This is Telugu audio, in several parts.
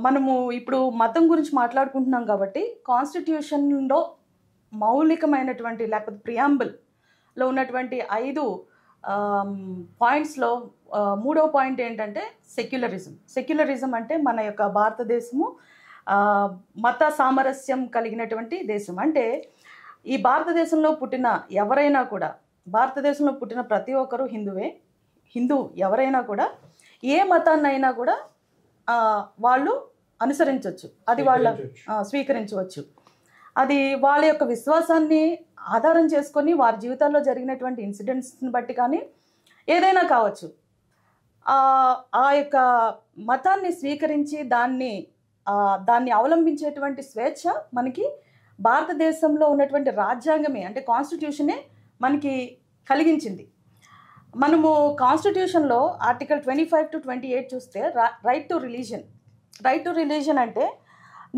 మనము ఇప్పుడు మతం గురించి మాట్లాడుకుంటున్నాం కాబట్టి కాన్స్టిట్యూషన్లో మౌలికమైనటువంటి లేకపోతే ప్రియాంబుల్లో ఉన్నటువంటి 5 పాయింట్స్లో మూడో పాయింట్ ఏంటంటే సెక్యులరిజం అంటే మన యొక్క భారతదేశము మత సామరస్యం కలిగినటువంటి దేశం. అంటే ఈ భారతదేశంలో పుట్టిన ఎవరైనా కూడా, భారతదేశంలో పుట్టిన ప్రతి ఒక్కరూ హిందూ ఎవరైనా కూడా ఏ మతాన్నైనా కూడా వాళ్ళు అనుసరించవచ్చు, అది వాళ్ళ స్వీకరించవచ్చు. అది వాళ్ళ యొక్క విశ్వాసాన్ని ఆధారం చేసుకొని వారి జీవితాల్లో జరిగినటువంటి ఇన్సిడెంట్స్ని బట్టి కానీ ఏదైనా కావచ్చు, ఆ యొక్క మతాన్ని స్వీకరించి దాన్ని అవలంబించేటువంటి స్వేచ్ఛ మనకి భారతదేశంలో ఉన్నటువంటి రాజ్యాంగమే అంటే కాన్స్టిట్యూషనే మనకి కలిగించింది. మనము కాన్స్టిట్యూషన్లో ఆర్టికల్ 25 to 28 చూస్తే రైట్ టు రిలీజన్ అంటే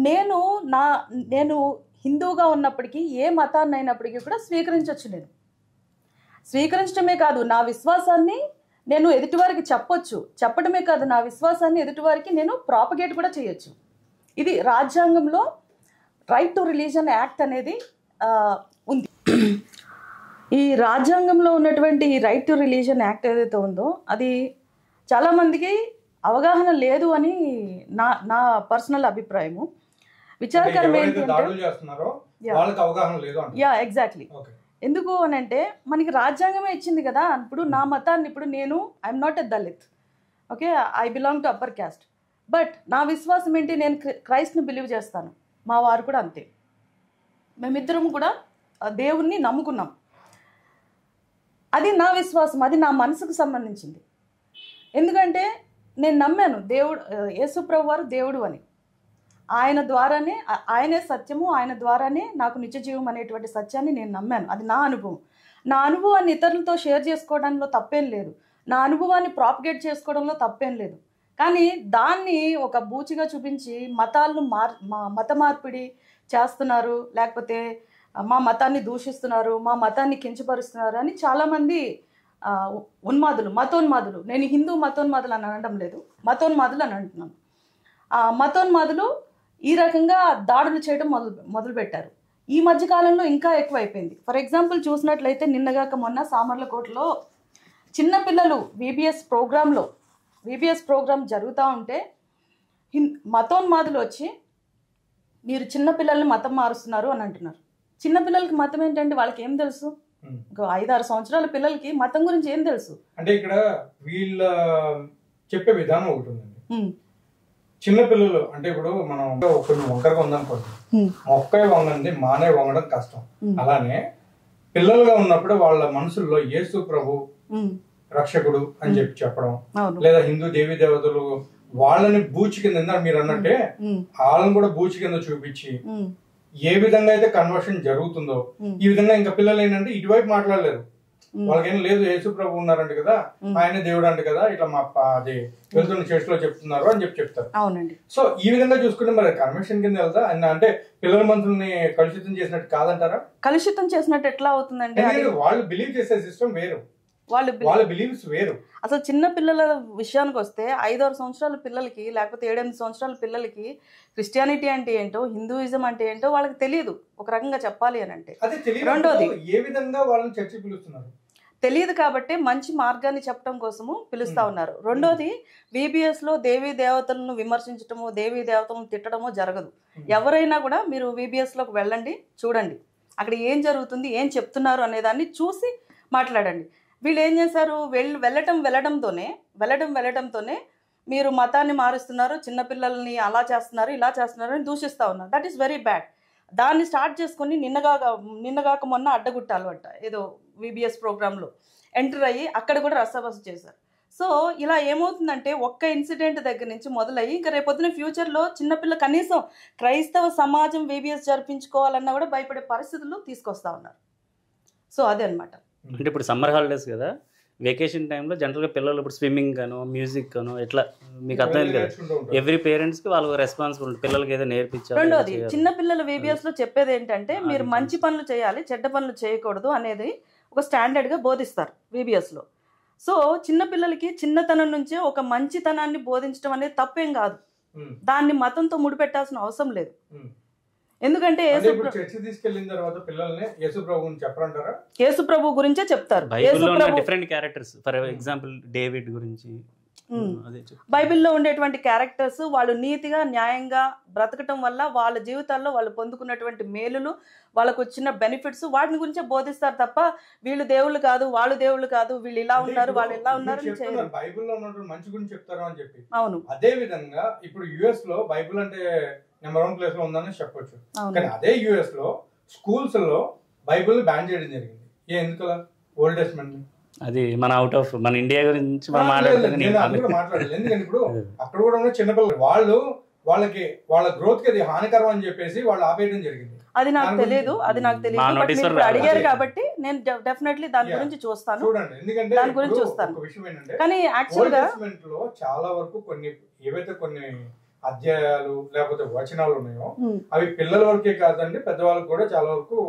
నేను హిందూగా ఉన్నప్పటికీ ఏ మతాన్ని అయినప్పటికీ కూడా స్వీకరించవచ్చు. నేను స్వీకరించడమే కాదు, నా విశ్వాసాన్ని నేను ఎదుటివారికి చెప్పడమే కాదు, నా విశ్వాసాన్ని ఎదుటివారికి నేను ప్రాపగేట్ కూడా చేయొచ్చు. ఇది రాజ్యాంగంలో రైట్ టు రిలీజన్ యాక్ట్ అనేది ఉంది. ఈ రాజ్యాంగంలో ఉన్నటువంటి ఈ రైట్ టు రిలీజన్ యాక్ట్ ఏదైతే ఉందో అది చాలామందికి అవగాహన లేదు అని నా పర్సనల్ అభిప్రాయము. విచారకరం ఎగ్జాక్ట్లీ. ఎందుకు అని అంటే మనకి రాజ్యాంగమే ఇచ్చింది కదా. ఇప్పుడు నా మతాన్ని, ఇప్పుడు నేను I'm not a Dalit, okay, I belong to upper caste, but నా విశ్వాసం ఏంటి, నేను క్రైస్ట్ని బిలీవ్ చేస్తాను, మా వారు కూడా అంతే, మేమిద్దరం కూడా దేవుణ్ణి నమ్ముకున్నాం. అది నా విశ్వాసం, అది నా మనసుకు సంబంధించింది. ఎందుకంటే నేను నమ్మాను దేవుడు, యేసుప్రభు వారు దేవుడు అని, ఆయన ద్వారానే, ఆయనే సత్యము, ఆయన ద్వారానే నాకు నిత్య జీవం అనేటువంటి సత్యాన్ని నేను నమ్మాను. అది నా అనుభవం. నా అనుభవాన్ని ఇతరులతో షేర్ చేసుకోవడంలో తప్పేం లేదు, నా అనుభవాన్ని ప్రాపగేట్ చేసుకోవడంలో తప్పేం లేదు. కానీ దాన్ని ఒక బూచిగా చూపించి మతాలను మత మార్పిడి చేస్తున్నారు, లేకపోతే మా మతాన్ని దూషిస్తున్నారు, మా మతాన్ని కించపరుస్తున్నారు అని చాలామంది మతోన్మాదులు, నేను హిందూ మతోన్మాదులు అని అనడం లేదు, మతోన్మాదులు అని అంటున్నాను. మతోన్మాదులు ఈ రకంగా దాడులు చేయడం మొదలుపెట్టారు. ఈ మధ్యకాలంలో ఇంకా ఎక్కువైపోయింది. ఫర్ ఎగ్జాంపుల్ చూసినట్లయితే నిన్నగాక మొన్న సామర్లకోటలో చిన్నపిల్లలు VBS ప్రోగ్రామ్ జరుగుతూ ఉంటే మతోన్మాదులు వచ్చి మీరు చిన్నపిల్లల్ని మతం మారుస్తున్నారు అని అంటున్నారు. చిన్నపిల్లలకి మతం ఏంటంటే వాళ్ళకి ఏం తెలుసు? 5-6 సంవత్సరాల పిల్లలకి మతం గురించి ఏం తెలుసు? అంటే ఇక్కడ వీళ్ళ చెప్పే విధానం ఒకటి ఉందండి. చిన్నపిల్లలు అంటే ఇప్పుడు మనం కొన్ని వంకరగా ఉందనుకోండి, మొక్క వంగండి మానే వంగడం కష్టం. అలానే పిల్లలుగా ఉన్నప్పుడు వాళ్ళ మనసుల్లో యేసు ప్రభు రక్షకుడు అని చెప్పడం, లేదా హిందూ దేవీ దేవతలు వాళ్ళని బూచి కింద మీరు అన్నట్టే వాళ్ళని కూడా బూచి కింద చూపించి ఏ విధంగా అయితే కన్వర్షన్ జరుగుతుందో ఈ విధంగా ఇంకా పిల్లలు ఏంటంటే ఇటువైపు మాట్లాడలేరు. వాళ్ళకేం లేదు, యేసు ప్రభు ఉన్నారంట కదా, ఆయన దేవుడు అంట కదా, ఇట్లా మా అది వెళ్తున్న చర్చ్ లో చెప్తున్నారు అని చెప్తారు. సో ఈ విధంగా చూసుకుంటే మరి కన్వర్షన్ కింద వెళ్తా అంటే పిల్లల మనసుల్ని కలుషితం చేసినట్టు కాదంటారా? కలుషితం చేసినట్టు ఎట్లా అవుతుందంటే వాళ్ళు బిలీవ్ చేసే సిస్టమ్ వేరు, వాళ్ళ బిలీవ్స్ వేరు. అసలు చిన్న పిల్లల విషయానికి వస్తే 5-6 సంవత్సరాల పిల్లలకి, లేకపోతే 7-8 సంవత్సరాల పిల్లలకి క్రిస్టియానిటీ అంటే ఏంటో, హిందూయిజం అంటే ఏంటో వాళ్ళకి తెలియదు. ఒక రకంగా చెప్పాలి అని అంటే రెండోది ఏ విధంగా వాళ్ళని చర్చకి పిలుస్తున్నారు తెలియదు కాబట్టి మంచి మార్గాన్ని చెప్పడం కోసము పిలుస్తా ఉన్నారు. రెండోది VBS లో దేవీ దేవతలను విమర్శించడము, దేవీ దేవతలను తిట్టడము జరగదు. ఎవరైనా కూడా మీరు VBS లోకి వెళ్ళండి, చూడండి అక్కడ ఏం జరుగుతుంది, ఏం చెప్తున్నారు అనేదాన్ని చూసి మాట్లాడండి. వీళ్ళు ఏం చేశారు, వెళ్ళడంతోనే మీరు మతాన్ని మారుస్తున్నారు, చిన్నపిల్లల్ని అలా చేస్తున్నారు, ఇలా చేస్తున్నారు అని దూషిస్తూ ఉన్నారు. That is very bad. దాన్ని స్టార్ట్ చేసుకొని నిన్నగాక మొన్న అడ్డగుట్టాలు అంట ఏదో VBS ప్రోగ్రాంలో ఎంటర్ అయ్యి అక్కడ కూడా రసాబస చేశారు. సో ఇలా ఏమవుతుందంటే ఒక్క ఇన్సిడెంట్ దగ్గర నుంచి మొదలయ్యి ఇంకా రేపొద్దున ఫ్యూచర్లో చిన్నపిల్ల కనీసం క్రైస్తవ సమాజం VBS జరిపించుకోవాలన్నా కూడా భయపడే పరిస్థితులు తీసుకొస్తా ఉన్నారు. సో అదే అనమాట. అంటే ఇప్పుడు సమ్మర్ హాలిడేస్ కదా, వెకేషన్ టైంలో జనరల్గా పిల్లలు ఇప్పుడు స్విమ్మింగ్ గాను, మ్యూజిక్ గాను ఎట్లా మీకు అర్థమైంది కదా, ఎవ్రీ పేరెంట్స్కి వాళ్ళకి రెస్పాన్సిబిలిటీ, పిల్లలకి ఏదో నేర్పించాలి. రెండోది చిన్నపిల్లల VBSలో చెప్పేది ఏంటంటే మీరు మంచి పనులు చేయాలి, చెడ్డ పనులు చేయకూడదు అనేది ఒక స్టాండర్డ్గా బోధిస్తారు VBSలో. సో చిన్నపిల్లలకి చిన్నతనం నుంచే ఒక మంచితనాన్ని బోధించడం అనేది తప్పేం కాదు. దాన్ని మతంతో ముడిపెట్టాల్సిన అవసరం లేదు. ఎందుకంటే తీసుకెళ్ళిన తర్వాత పిల్లల్ని యేసు ప్రభువుని చెప్పరంటారా? యేసు ప్రభు గురించే చెప్తారు. Different characters, for example David గురించి, బైబిల్లో ఉండేటువంటి క్యారెక్టర్స్ వాళ్ళు నీతిగా న్యాయంగా బ్రతకటం వల్ల వాళ్ళ జీవితాల్లో వాళ్ళు పొందుకున్నటువంటి మేలులు, వాళ్ళకు వచ్చిన బెనిఫిట్స్, వాటిని గురించే బోధిస్తారు తప్ప వీళ్ళు దేవుళ్ళు కాదు, వాళ్ళు దేవుళ్ళు కాదు, వీళ్ళు ఇలా ఉన్నారు, వాళ్ళు ఇలా ఉన్నారు బైబిల్లో ఉన్నటువంటి మంచి గురించి చెప్తారు అని చెప్పి. అవును. అదే విధంగా ఇప్పుడు యుఎస్ లో బైబిల్ అంటే నెంబర్ 1 ప్లేస్ లో ఉందని చెప్పొచ్చు. కానీ అదే యుఎస్ లో స్కూల్స్ లో బైబిల్ బ్యాన్ చేయడం జరిగింది. ఎందుకు? ఓల్డ్ టెస్ట్మెంట్ అది మన అవుట్ ఆఫ్ మన ఇండియా గురించి మనం మాట్లాడలేదు. ఎందుకంటే ఇప్పుడు అక్కడ కూడా ఉన్న చిన్నపిల్లలు వాళ్ళకి వాళ్ళ గ్రోత్ కి అది హానికరం అని చెప్పేసి వాళ్ళు ఆపేయడం జరిగింది. అది నాకు తెలియదు. అడిగారు కాబట్టి నేను డెఫినెట్లీ దాని గురించి చూస్తాను. చూడండి, ఎందుకంటే దాని గురించి చూస్తాను. ఒక విషయం ఏంటంటే, కానీ యాక్చువల్ గా లో చాలా వరకు ఏవైతే కొన్ని అధ్యాయాలు లేకపోతే వచనాలు ఉన్నాయో అవి పిల్లల వరకే కాదండి, పెద్దవాళ్ళకి కూడా చాలా వరకు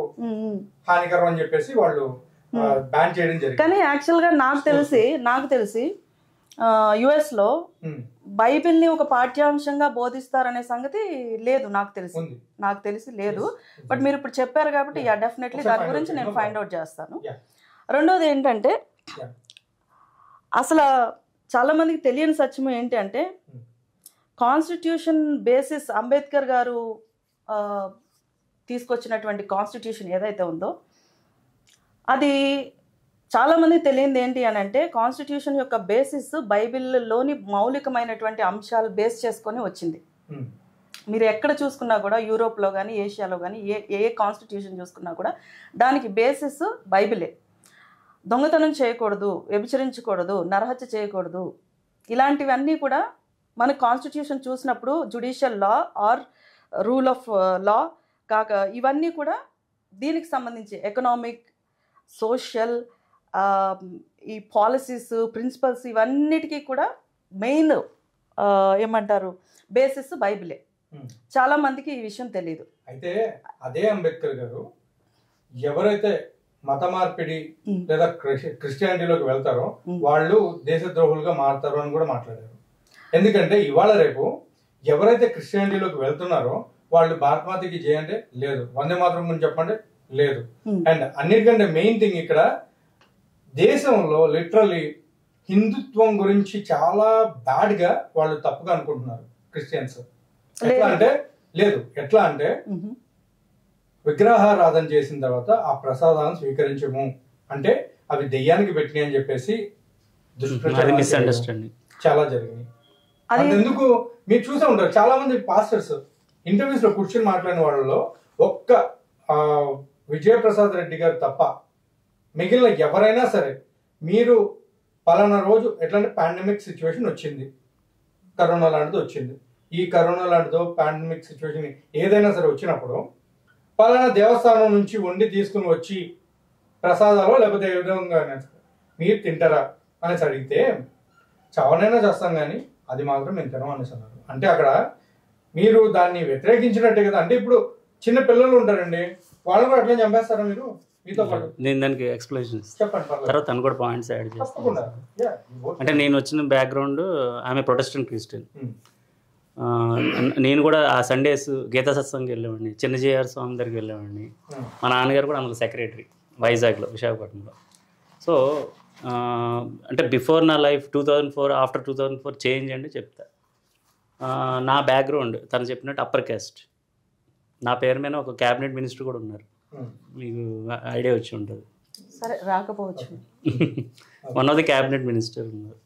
హానికరం అని చెప్పేసి వాళ్ళు బ్యాన్ చేయడం జరిగింది. కానీ యాక్చువల్ గా నాకు తెలిసి యుఎస్ లో బైబిల్ ని ఒక పాఠ్యాంశంగా బోధిస్తారనే సంగతి లేదు, నాకు తెలిసి లేదు. బట్ మీరు ఇప్పుడు చెప్పారు కాబట్టి డెఫినెట్లీ దాని గురించి నేను ఫైండ్ అవుట్ చేస్తాను. రెండోది ఏంటంటే, అసలు చాలా మందికి తెలియని సత్యం ఏంటి అంటే, కాన్స్టిట్యూషన్ బేసిస్ అంబేద్కర్ గారు తీసుకొచ్చినటువంటి కాన్స్టిట్యూషన్ ఏదైతే ఉందో అది చాలామందికి తెలియంది ఏంటి అని అంటే, కాన్స్టిట్యూషన్ యొక్క బేసిస్ బైబిల్లోని మౌలికమైనటువంటి అంశాలు బేస్ చేసుకొని వచ్చింది. మీరు ఎక్కడ చూసుకున్నా కూడా, యూరోప్లో కానీ ఏషియాలో కానీ ఏ కాన్స్టిట్యూషన్ చూసుకున్నా కూడా దానికి బేసిస్ బైబిలే. దొంగతనం చేయకూడదు, వ్యభిచరించకూడదు, నరహత్య చేయకూడదు, ఇలాంటివన్నీ కూడా మన కాన్స్టిట్యూషన్ చూసినప్పుడు judicial law or rule of law కాక ఇవన్నీ కూడా దీనికి సంబంధించి ఎకనామిక్, సోషల్, ఈ పాలసీస్, ప్రిన్సిపల్స్ ఇవన్నిటికీ కూడా మెయిన్ ఏమంటారు బేసిస్ బైబిలే. చాలా మందికి ఈ విషయం తెలియదు. అయితే అదే అంబేద్కర్ గారు ఎవరైతే మత మార్పిడి లేదా క్రిస్టియానిటీలోకి వెళ్తారో వాళ్ళు దేశద్రోహులుగా మారుతారు అని కూడా మాట్లాడారు. ఎందుకంటే ఇవాళ రేపు ఎవరైతే క్రిస్టియానిటీలోకి వెళ్తున్నారో వాళ్ళు భారత మాతకి చేయండి లేదు, వందే మాతరం గురించి చెప్పండి లేదు. అండ్ అన్నిటికంటే మెయిన్ థింగ్ ఇక్కడ దేశంలో లిటరల్లీ హిందుత్వం గురించి చాలా బ్యాడ్ గా వాళ్ళు తప్పుగా అనుకుంటున్నారు క్రిస్టియన్స్. ఎట్లా అంటే విగ్రహారాధన చేసిన తర్వాత ఆ ప్రసాదాలను స్వీకరించము అంటే అవి దెయ్యానికి పెట్టినాయి అని చెప్పేసి దుష్ప్రచారం చాలా జరిగినాయి. అందుకు మీరు చూసే ఉంటారు చాలా మంది పాస్టర్స్ ఇంటర్వ్యూస్ లో కూర్చొని మాట్లాడిన వాళ్ళలో ఒక్క విజయప్రసాద్ రెడ్డి గారు తప్ప మిగిలిన ఎవరైనా సరే మీరు పలానా రోజు ఎట్లాంటి పాండమిక్ సిచ్యువేషన్ వచ్చింది, కరోనా లాంటిది వచ్చింది, ఈ కరోనా లాంటిదో పాండమిక్ సిచ్యువేషన్ ఏదైనా సరే వచ్చినప్పుడు పలానా దేవస్థానం నుంచి వండి తీసుకుని వచ్చి ప్రసాదాలు లేకపోతే ఏ విధంగా మీరు తింటారా అనేసి అడిగితే చావనైనా చేస్తాం కానీ అది మాత్రం మేము తినం అనేసి అన్నారు. అంటే అక్కడ మీరు దాన్ని వ్యతిరేకించినట్టే కదా. అంటే ఇప్పుడు చిన్న పిల్లలు ఉంటారండి, వాళ్ళు కూడా అట్లా చంపేస్తారా మీరు? మీతో పాటు నేను దానికి ఎక్స్ప్లెనేషన్ చెప్పండి. తర్వాత తను కూడా పాయింట్స్ యాడ్ చేస్తాను. అంటే నేను వచ్చిన బ్యాక్గ్రౌండ్ ఆమె ప్రొటెస్టెంట్ క్రిస్టియన్. నేను కూడా ఆ సండేస్ గీతా సత్సంగ్కి వెళ్ళేవాడిని, చిన్నజీఆర్ స్వామి దగ్గరికి వెళ్ళేవాడిని. మా నాన్నగారు కూడా అందులో సెక్రటరీ వైజాగ్లో, విశాఖపట్నంలో. సో అంటే బిఫోర్ నా లైఫ్ 2004, ఆఫ్టర్ 2004 చేంజ్ అంటే చెప్తా. నా బ్యాక్గ్రౌండ్ తను చెప్పినట్టు అప్పర్ క్యాస్ట్. నా పేరు మీద ఒక క్యాబినెట్ మినిస్టర్ కూడా ఉన్నారు, మీకు ఐడియా వచ్చి ఉంటుంది. సరే రాకపోవచ్చు. One of the cabinet minister ఉన్నారు.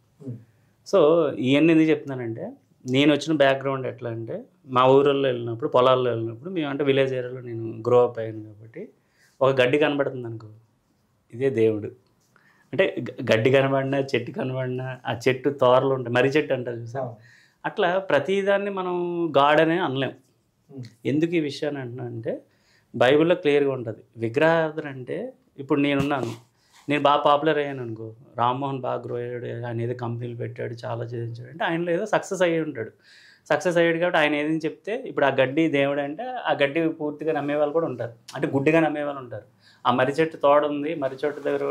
సో ఇవన్నీ ఎందుకు చెప్తున్నానంటే, నేను వచ్చిన బ్యాక్గ్రౌండ్ ఎట్లా అంటే, మా ఊళ్ళో వెళ్ళినప్పుడు, పొలాల్లో వెళ్ళినప్పుడు మేము అంటే విలేజ్ ఏరియాలో నేను గ్రో అప్ అయ్యాను కాబట్టి ఒక గడ్డి కనబడుతుంది అనుకో, ఇదే దేవుడు. అంటే గడ్డి కనబడినా, చెట్టు కనబడినా, ఆ చెట్టు తోరలు ఉంటాయి, మర్రి చెట్టు అంటారు చూసాం, అట్లా ప్రతిదాన్ని మనం గాడ్ అనే అనలేం. ఎందుకు ఈ విషయాన్ని అంటున్నా అంటే, బైబిల్లో క్లియర్గా ఉంటుంది. విగ్రహారాధన అంటే ఇప్పుడు నేను బాగా పాపులర్ అయ్యాను అనుకో, రామ్మోహన్ బాగా గ్రో అయ్యాడు, ఆయన ఏదో కంపెనీలు పెట్టాడు, చాలా చేయించాడు అంటే ఆయనలో ఏదో సక్సెస్ అయ్యి ఉంటాడు. సక్సెస్ అయ్యాడు కాబట్టి ఆయన ఏదని చెప్తే, ఇప్పుడు ఆ గడ్డి దేవుడు అంటే ఆ గడ్డి పూర్తిగా నమ్మేవాళ్ళు కూడా ఉంటారు, అంటే గుడ్డిగా నమ్మేవాళ్ళు ఉంటారు. ఆ మర్రి చెట్టు తోడ ఉంది, మర్రి చెట్టు దగ్గర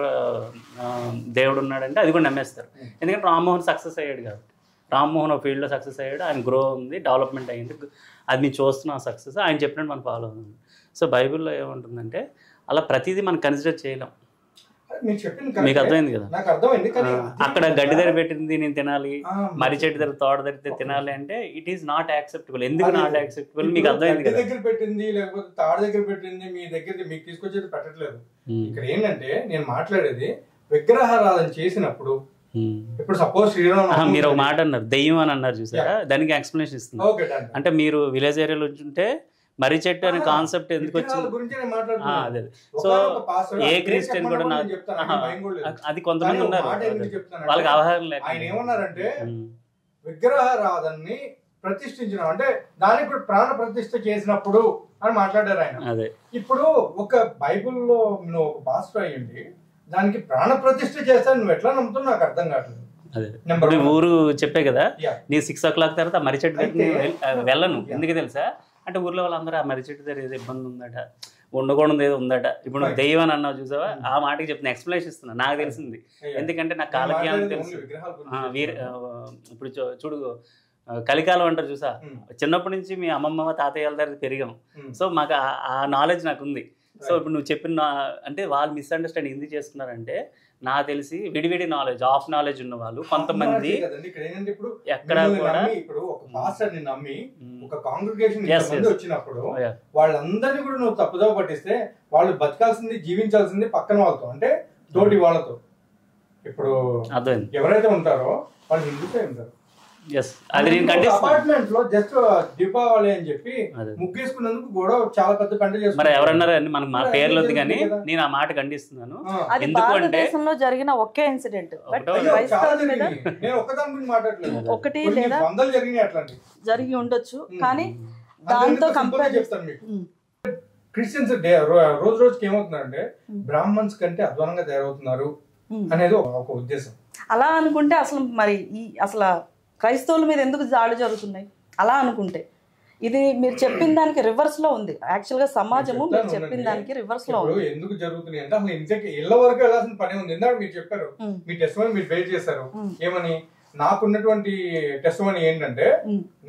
దేవుడు ఉన్నాడంటే అది కూడా నమ్మేస్తారు. ఎందుకంటే రామ్మోహన్ సక్సెస్ అయ్యాడు కాబట్టి. రామ్మోహన్ ఒక ఫీల్డ్లో సక్సెస్ అయ్యాడు, ఆయన గ్రో ఉంది, డెవలప్మెంట్ అయ్యింది, అది మేము చూస్తున్నాం సక్సెస్, ఆయన చెప్పినట్టు మనం ఫాలో అవుతుంది. సో బైబిల్లో ఏముంటుందంటే అలా ప్రతిదీ మనం కన్సిడర్ చేయలేం. మీరు చెప్పింది మీకు అర్థమైంది కదా, నాకు అర్థమైంది. కానీ అక్కడ గడ్డి దగ్గర పెట్టింది నేను తినాలి, మర్రి చెట్టు దగ్గర తోట దగ్గర తినాలి అంటే ఇట్ ఈస్ నాట్ యాక్సెప్టబుల్. ఎందుకు నాట్ యాక్సెప్టబుల్ మీకు అర్థమైంది కదా. దగ్గర పెట్టింది లేకపోతే తాడు దగ్గర పెట్టింది మీ దగ్గర మీకు తీసుకొచ్చేది పెట్టట్లేదు. ఇక్కడ ఏంటంటే నేను మాట్లాడేది విగ్రహారాధన చేసినప్పుడు ఇప్పుడు సపోజ్ శ్రీరామ్ మీరు ఒక మాట అన్నారు దెయ్యం అని అన్నారు చూసారా, దానికి ఎక్స్ప్లెనేషన్ ఇస్తుంది. అంటే మీరు విలేజ్ ఏరియాలో ఉంటే మర్రి చెట్టు అనే కాన్సెప్ట్ ఎందుకు వచ్చింది అదే. సో ఏ క్రిస్టియన్ కూడా అది కొంతమంది ఉన్నారు వాళ్ళకి అవగాహన లేక ఆయన ఏమన్నారంటే విగ్రహారాధనని ప్రతిష్ఠించడం అంటే దానికి కూడా ప్రాణ ప్రతిష్ఠ చేసినప్పుడు అని మాట్లాడారు ఆయన. అదే ఇప్పుడు ఒక బైబిల్లో నువ్వు ఒక పాస్టర్ అయ్యండి దానికి ప్రాణ ప్రతిష్ఠ చేస్తాను నువ్వు ఎట్లా నమ్ముతావు నాకు అర్థం కావట్లేదు. అదే ఊరు చెప్పే కదా, నేను 6 o'clock తర్వాత మర్రి చెట్టు వెళ్ళను, ఎందుకు తెలుసా అంటే ఊర్లో వాళ్ళందరూ ఆ మర్రి చెట్టు దగ్గర ఏదో ఇబ్బంది ఉందట, ఉండకూడదు ఏదో ఉందట. ఇప్పుడు నువ్వు దెయ్యం అని అన్నావు చూసావా, ఆ మాటకి చెప్తున్నా, ఎక్స్ప్లెనేషన్ ఇస్తున్నా, నాకు తెలిసింది. ఎందుకంటే నాకు కాలజ్ఞానం తెలుసు. ఇప్పుడు చూడు కలికాలం అంటారు చూసా, చిన్నప్పటి నుంచి మీ అమ్మమ్మ తాతయ్యల దగ్గర పెరిగాం, సో మాకు ఆ నాలెడ్జ్ నాకు ఉంది. సో ఇప్పుడు నువ్వు చెప్పిన అంటే వాళ్ళు మిస్అండర్స్టాండింగ్ ఎందుకు చేస్తున్నారంటే నాకు తెలిసి విడివిడి నాలెడ్జ్ ఆఫ్ నాలెడ్జ్ ఉన్న వాళ్ళు కొంతమంది ఎక్కడ కూడా ఇప్పుడు ఒక మాస్టర్ ని నమ్మి ఒక కాంగ్రిగేషన్ వచ్చినప్పుడు వాళ్ళందరినీ కూడా నువ్వు తప్పుదో పట్టిస్తే వాళ్ళు బతకాల్సింది జీవించాల్సింది పక్కన వాళ్ళతో అంటే తోటి వాళ్ళతో. ఇప్పుడు ఎవరైతే ఉంటారో వాళ్ళు హిందూసే ఉంటారు. అపార్ట్మెంట్ లో జస్ట్ దీపావళి అని చెప్పి ముగ్గేసుకున్నందుకు కూడా చాలా పెద్ద పండుగ చేస్తారు. మరి ఎవరన్నారు మనకు మా పేర్లు వద్దు కానీ నేను ఆ మాట ఖండిస్తున్నాను. ఎందుకంటే జరిగిన ఒకే ఇన్సిడెంట్ నేను ఒక్కదాని గురించి మాట్లాడలేదు, ఒకటి లేదా వందలు జరిగినాయి అట్లాంటి జరిగి ఉండొచ్చు. కానీ దాంతో కంపేర్ చేస్తాను మీకు క్రిస్టియన్స్ రోజు రోజుకి ఏమవుతున్నారంటే బ్రాహ్మణ్స్ కంటే అధ్వానంగా తయారవుతున్నారు అనేది ఒక ఉద్దేశం. అలా అనుకుంటే అసలు మరి అసలు క్రైస్తవుల మీద ఎందుకు దాడులు జరుగుతున్నాయి అలా అనుకుంటే? ఇది మీరు చెప్పిన దానికి రివర్స్ లో ఉంది. యాక్చువల్ గా సమాజము మీరు చెప్పిన దానికి రివర్స్ లో ఉంది. ఎందుకు జరుగుతున్నాయి అంటే అసలు ఇంతకీ ఇళ్ళ వరకు వెళ్ళాల్సిన పని ఉంది. ఎందుకంటే మీరు చెప్పారు మీ టెస్టిమనీ మీరు బేస్ చేశారు ఏమని, నాకున్నటువంటి టెస్టిమనీ ఏంటంటే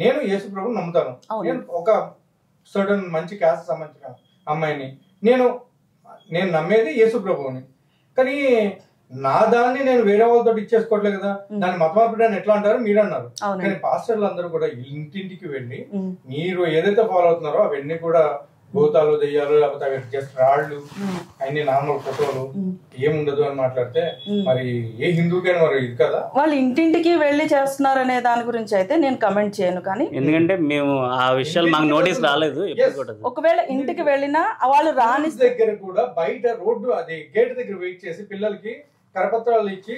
నేను యేసు ప్రభువుని నమ్ముతాను, నేను ఒక సర్టన్ మంచి క్యాస్ట్ సంబంధించిన అమ్మాయిని నేను నమ్మేది యేసు ప్రభువుని, కానీ నా దాన్ని నేను వేరే వాళ్ళతో ఇచ్చేసుకోవట్లేదు కదా, దాన్ని మతమార్పిడాన్ని ఎట్లా అంటారు మీరు అన్నారు. కానీ పాస్టర్లు అందరూ కూడా ఇంటింటికి వెళ్ళి మీరు ఏదైతే ఫాలో అవుతున్నారో అవన్నీ కూడా భూతాలు దెయ్యాలు లేకపోతే అవి జస్ట్ రాళ్ళు అన్ని నార్మల్ ఫోటోలు ఏముండదు అని మాట్లాడితే మరి ఏ హిందూకైనా మరి ఇది కదా. వాళ్ళు ఇంటింటికి వెళ్ళి చేస్తున్నారు అనే దాని గురించి అయితే నేను కమెంట్ చేయను. కానీ ఎందుకంటే మేము ఆ విషయాలు మాకు నోటీస్ రాలేదు. ఒకవేళ ఇంటికి వెళ్ళినా వాళ్ళు రాని దగ్గర కూడా బయట రోడ్డు అది గేట్ దగ్గర వెయిట్ చేసి పిల్లలకి కరపత్రాలు ఇచ్చి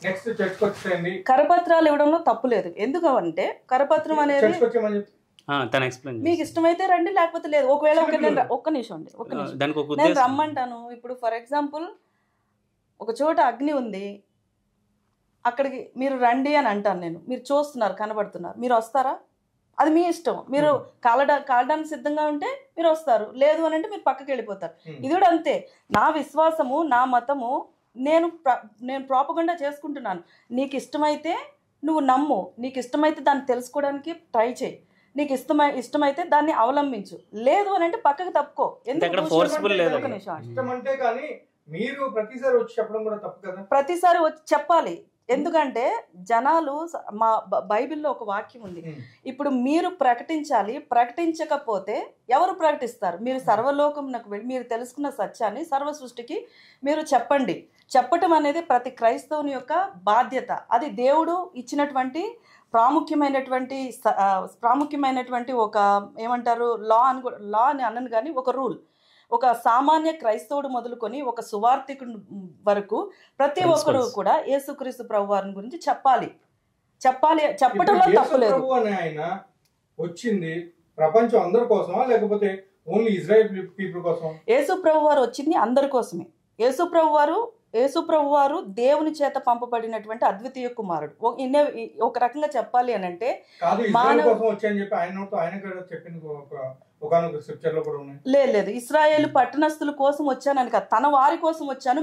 నెక్స్ట్ చర్చ్కి వచ్చేయండి. కరపత్రాలు ఇవ్వడంలో తప్పు లేదు. ఎందుకు అంటే కరపత్రం అనేది మీకు ఇష్టమైతే రండి లేకపోతే లేదు. ఒకవేళ ఒక్క నిమిషం అండి, ఒక్క నిమిషం నేను రమ్మంటాను. ఇప్పుడు ఫర్ ఎగ్జాంపుల్ ఒక చోట అగ్ని ఉంది, అక్కడికి మీరు రండి అని అంటాను నేను, మీరు చూస్తున్నారు కనబడుతున్నారు, మీరు వస్తారా? అది మీ ఇష్టం. మీరు కాలడానికి సిద్ధంగా ఉంటే మీరు వస్తారు, లేదు అని అంటే మీరు పక్కకి వెళ్ళిపోతారు. ఇది కూడా అంతే. నా విశ్వాసము నా మతము నేను ప్రాపగండా చేసుకుంటున్నాను. నీకు ఇష్టమైతే నువ్వు నమ్ము, నీకు ఇష్టమైతే దాన్ని తెలుసుకోవడానికి ట్రై చేయి, నీకు ఇష్టమైతే దాన్ని అవలంబించు, లేదు అని అంటే పక్కకు తప్పుకో. ప్రతిసారి వచ్చి చెప్పాలి. ఎందుకంటే జనాలు మా బైబిల్లో ఒక వాక్యం ఉంది, ఇప్పుడు మీరు ప్రకటించాలి, ప్రకటించకపోతే ఎవరు ప్రకటిస్తారు? మీరు సర్వలోకమునకు వెళ్ళి మీరు తెలుసుకున్న సత్యాన్ని సర్వ సృష్టికి మీరు చెప్పండి. చెప్పటం అనేది ప్రతి క్రైస్తవుని యొక్క బాధ్యత. అది దేవుడు ఇచ్చినటువంటి ప్రాముఖ్యమైనటువంటి ఒక ఏమంటారు లా అని అన్నను కానీ ఒక రూల్. ఒక సామాన్య క్రైస్తవుడు మొదలుకొని ఒక సువార్థికుడు వరకు ప్రతి ఒక్కరు కూడా యేసుక్రీస్తు ప్రభువారిని గురించి చెప్పాలి. చెప్పటంలో తప్పులేదు. ఆయన వచ్చింది ప్రపంచం అందరి కోసమా లేకపోతే ఓన్లీ ఇజ్రాయెల్ పీపుల్ కోసం? యేసు ప్రభువారు వచ్చింది అందరి కోసమే. యేసు ప్రభువారు దేవుని చేత పంపబడినటువంటి అద్వితీయ కుమారుడు. ఒక రకంగా చెప్పాలి అని అంటే లేదు, ఇశ్రాయేలు పట్టణస్థుల కోసం వచ్చానని కాదు, తన వారి కోసం వచ్చాను.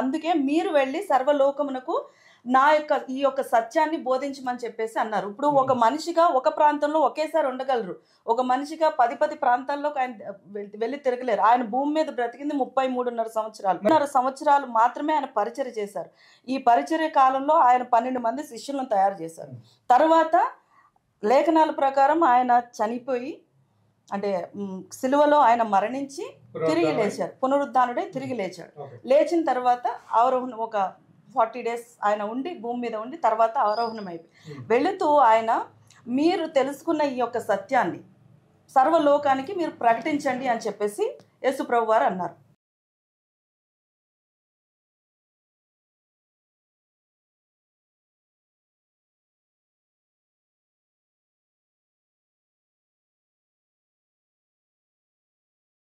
అందుకే మీరు వెళ్ళి సర్వలోకమునకు ఈ యొక్క సత్యాన్ని బోధించమని చెప్పేసి అన్నారు. ఇప్పుడు ఒక మనిషిగా ఒక ప్రాంతంలో ఒకేసారి ఉండగలరు, ఒక మనిషిగా 10 ప్రాంతాల్లో ఆయన వెళ్ళి తిరగలేరు. ఆయన భూమి మీద బ్రతికింది 33.5 సంవత్సరాలు మాత్రమే ఆయన పరిచర్య చేశారు. ఈ పరిచర్య కాలంలో ఆయన 12 మంది శిష్యులను తయారు చేశారు. తర్వాత లేఖనాల ప్రకారం ఆయన చనిపోయి, అంటే సిలువలో ఆయన మరణించి తిరిగి లేచారు, పునరుద్ధానుడై తిరిగి లేచాడు. లేచిన తర్వాత అవరోహణం ఒక 40 days ఆయన ఉండి భూమి మీద ఉండి తర్వాత అవరోహణం అయిపోయి వెళుతూ ఆయన, మీరు తెలుసుకున్న ఈ యొక్క సత్యాన్ని సర్వలోకానికి మీరు ప్రకటించండి అని చెప్పేసి యేసు ప్రభు వారు అన్నారు.